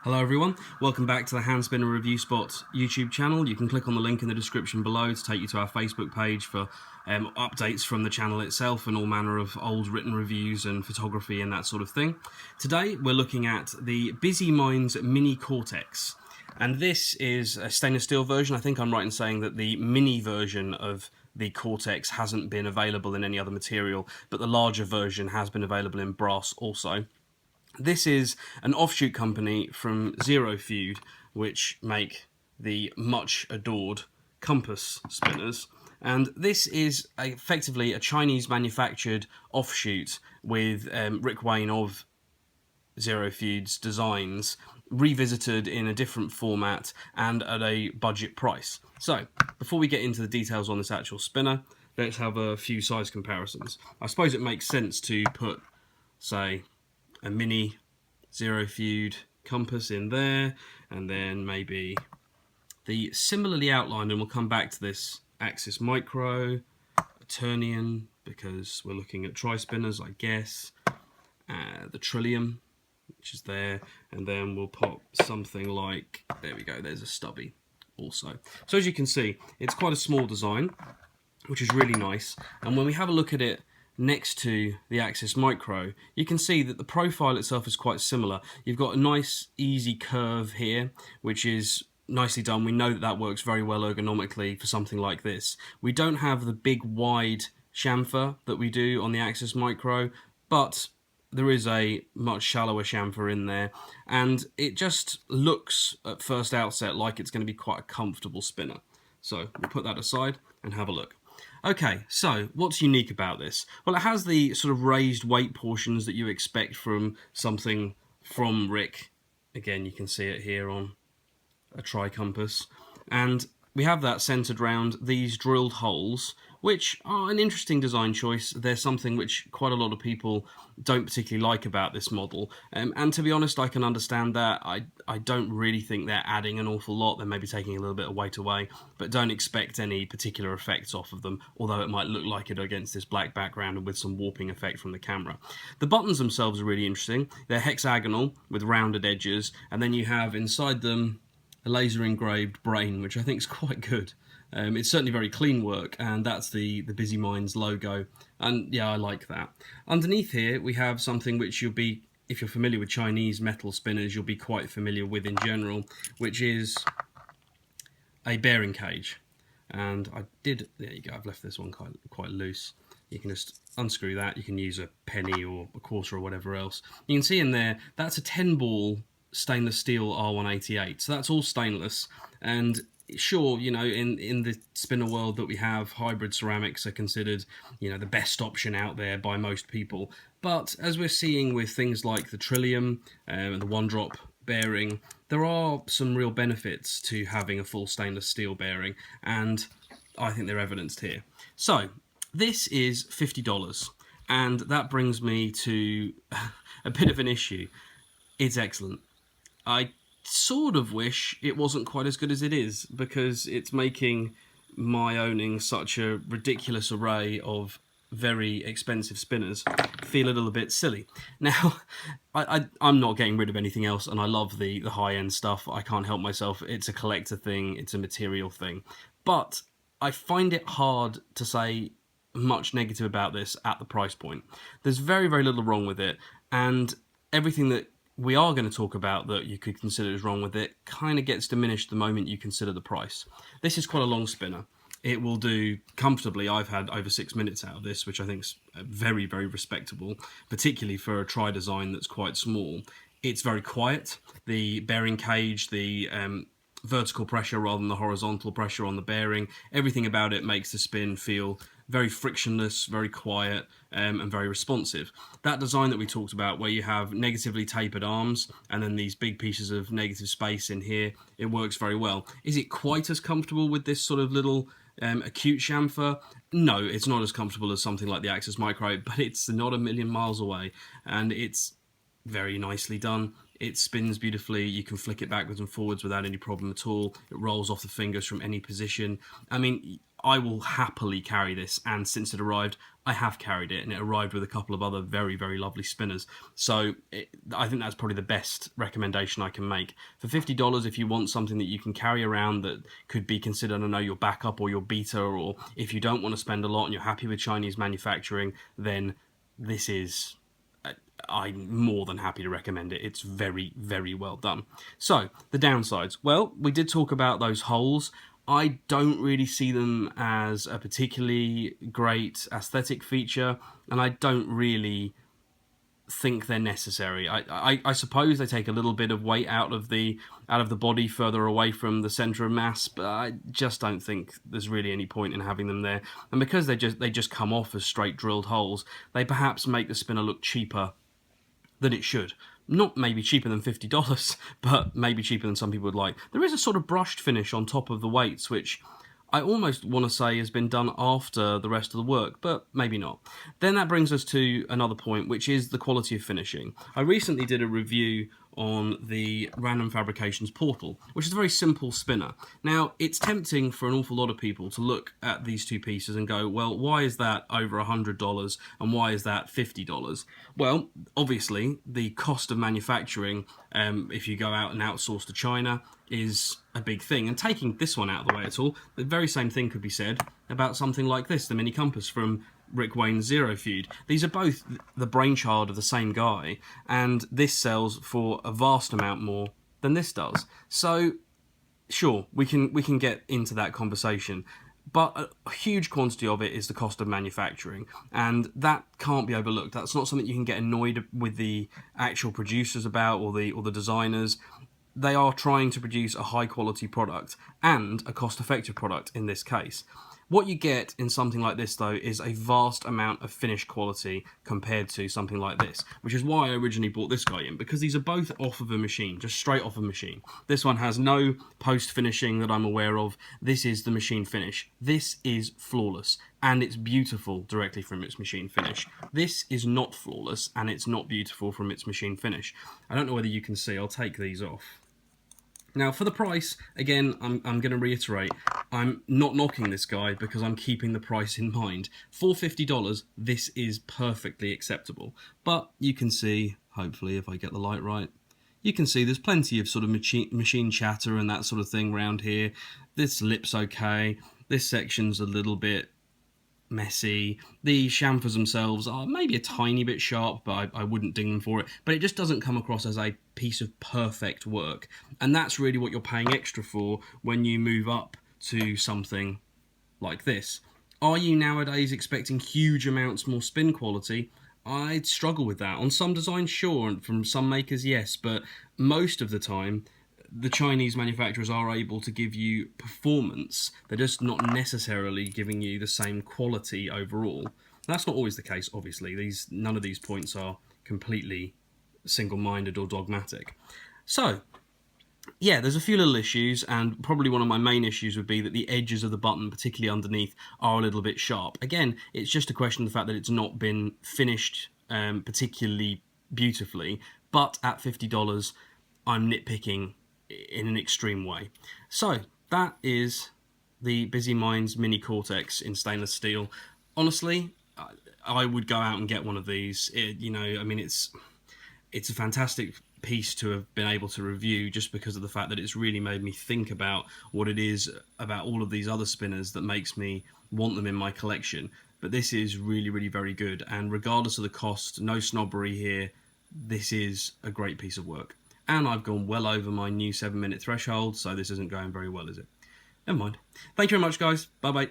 Hello everyone, welcome back to the Hand Spinner Review Spot YouTube channel. You can click on the link in the description below to take you to our Facebook page for updates from the channel itself and all manner of old written reviews and photography and that sort of thing. Today we're looking at the BusyMinds Mini Cortex, and this is a stainless steel version. I think I'm right in saying that the mini version of the Cortex hasn't been available in any other material, but the larger version has been available in brass also. This is an offshoot company from ZeroFeud, which make the much adored compass spinners. And this is effectively a Chinese manufactured offshoot with Rick Wayne of ZeroFeud's designs revisited in a different format and at a budget price. So, before we get into the details on this actual spinner, let's have a few size comparisons. I suppose it makes sense to put, say, a mini ZeroFeud compass in there, and then maybe the similarly outlined, and we'll come back to this, Axis Micro, Eternian, because we're looking at tri-spinners, I guess, the Trillium, which is there, and then we'll pop something like, there we go, there's a stubby also. So as you can see, it's quite a small design, which is really nice, and when we have a look at it next to the Axis Micro, you can see that the profile itself is quite similar. You've got a nice easy curve here, which is nicely done. We know that that works very well ergonomically for something like this. We don't have the big wide chamfer that we do on the Axis Micro, but there is a much shallower chamfer in there, and it just looks at first outset like it's going to be quite a comfortable spinner. So we'll put that aside and have a look. Okay, so what's unique about this? Well, it has the sort of raised weight portions that you expect from something from Rick. Again, you can see it here on a tri-compass. And we have that centered around these drilled holes, which are an interesting design choice. They're something which quite a lot of people don't particularly like about this model. And to be honest, I can understand that. I don't really think they're adding an awful lot. They may be taking a little bit of weight away, but don't expect any particular effects off of them, although it might look like it against this black background and with some warping effect from the camera. The buttons themselves are really interesting. They're hexagonal with rounded edges, and then you have inside them a laser engraved brain, which I think is quite good. It's certainly very clean work, and that's the BusyMinds logo, and yeah, I like that. Underneath here we have something which you'll be, if you're familiar with Chinese metal spinners, you'll be quite familiar with in general, which is a bearing cage. And there you go, I've left this one quite loose. You can just unscrew that, you can use a penny or a quarter or whatever else. You can see in there, that's a 10-ball stainless steel R188, so that's all stainless. And sure, you know, in the spinner world that we have, hybrid ceramics are considered, you know, the best option out there by most people. But as we're seeing with things like the Trillium and the one-drop bearing, there are some real benefits to having a full stainless steel bearing, and I think they're evidenced here. So this is $50, and that brings me to a bit of an issue. It's excellent. I sort of wish it wasn't quite as good as it is, because it's making my owning such a ridiculous array of very expensive spinners feel a little bit silly. Now, I'm not getting rid of anything else, and I love the high-end stuff. I can't help myself. It's a collector thing. It's a material thing. But I find it hard to say much negative about this at the price point. There's very, very little wrong with it, and everything that we are going to talk about that you could consider is wrong with it kind of gets diminished the moment you consider the price. This is quite a long spinner. It will do comfortably. I've had over 6 minutes out of this, which I think is very, very respectable, particularly for a tri-design that's quite small. It's very quiet. The bearing cage, the vertical pressure rather than the horizontal pressure on the bearing, everything about it makes the spin feel very frictionless, very quiet, and very responsive. That design that we talked about, where you have negatively tapered arms and then these big pieces of negative space in here, it works very well. Is it quite as comfortable with this sort of little acute chamfer? No, it's not as comfortable as something like the Axis Micro, but it's not a million miles away, and it's very nicely done. It spins beautifully. You can flick it backwards and forwards without any problem at all. It rolls off the fingers from any position. I mean, I will happily carry this, and since it arrived, I have carried it, and it arrived with a couple of other very, very lovely spinners. So I think that's probably the best recommendation I can make. For $50, if you want something that you can carry around that could be considered, I don't know, your backup or your beta, or if you don't want to spend a lot and you're happy with Chinese manufacturing, then this is... I'm more than happy to recommend it. It's very, very well done. So, the downsides. Well, we did talk about those holes. I don't really see them as a particularly great aesthetic feature, and I don't really think they're necessary. I suppose they take a little bit of weight out of the body further away from the center of mass, but I just don't think there's really any point in having them there. And because they just come off as straight drilled holes, they perhaps make the spinner look cheaper than it should. Not maybe cheaper than $50, but maybe cheaper than some people would like. There is a sort of brushed finish on top of the weights, which I almost want to say has been done after the rest of the work, but maybe not. Then that brings us to another point, which is the quality of finishing. I recently did a review on the Random Fabrications portal, which is a very simple spinner. Now, it's tempting for an awful lot of people to look at these two pieces and go, well, why is that over $100 and why is that $50? Well, obviously, the cost of manufacturing, if you go out and outsource to China, is a big thing. And taking this one out of the way at all, the very same thing could be said about something like this, the Mini Compass from Rick Wayne's ZeroFeud. These are both the brainchild of the same guy, and this sells for a vast amount more than this does. So, sure, we can get into that conversation, but a huge quantity of it is the cost of manufacturing, and that can't be overlooked. That's not something you can get annoyed with the actual producers about, or the designers. They are trying to produce a high quality product and a cost effective product in this case. What you get in something like this, though, is a vast amount of finish quality compared to something like this, which is why I originally brought this guy in, because these are both off of a machine, just straight off a machine. This one has no post-finishing that I'm aware of. This is the machine finish. This is flawless, and it's beautiful directly from its machine finish. This is not flawless, and it's not beautiful from its machine finish. I don't know whether you can see. I'll take these off. Now, for the price, again, I'm going to reiterate, I'm not knocking this guy because I'm keeping the price in mind. For $50, this is perfectly acceptable. But you can see, hopefully, if I get the light right, you can see there's plenty of sort of machine chatter and that sort of thing around here. This lip's okay. This section's a little bit messy. The chamfers themselves are maybe a tiny bit sharp, but I wouldn't ding them for it. But it just doesn't come across as a piece of perfect work. And that's really what you're paying extra for when you move up to something like this. Are you nowadays expecting huge amounts more spin quality? I'd struggle with that. On some designs, sure, and from some makers, yes, but most of the time, the Chinese manufacturers are able to give you performance. They're just not necessarily giving you the same quality overall. That's not always the case, obviously. None of these points are completely single-minded or dogmatic. So, yeah, there's a few little issues, and probably one of my main issues would be that the edges of the button, particularly underneath, are a little bit sharp. Again, it's just a question of the fact that it's not been finished particularly beautifully, but at $50, I'm nitpicking in an extreme way. So, that is the BusyMinds Mini Cortex in stainless steel. Honestly, I would go out and get one of these. It's a fantastic piece to have been able to review, just because of the fact that it's really made me think about what it is about all of these other spinners that makes me want them in my collection. But this is really, really very good, and regardless of the cost, no snobbery here, this is a great piece of work. And I've gone well over my new 7-minute threshold, so this isn't going very well, is it? Never mind. Thank you very much, guys. Bye-bye.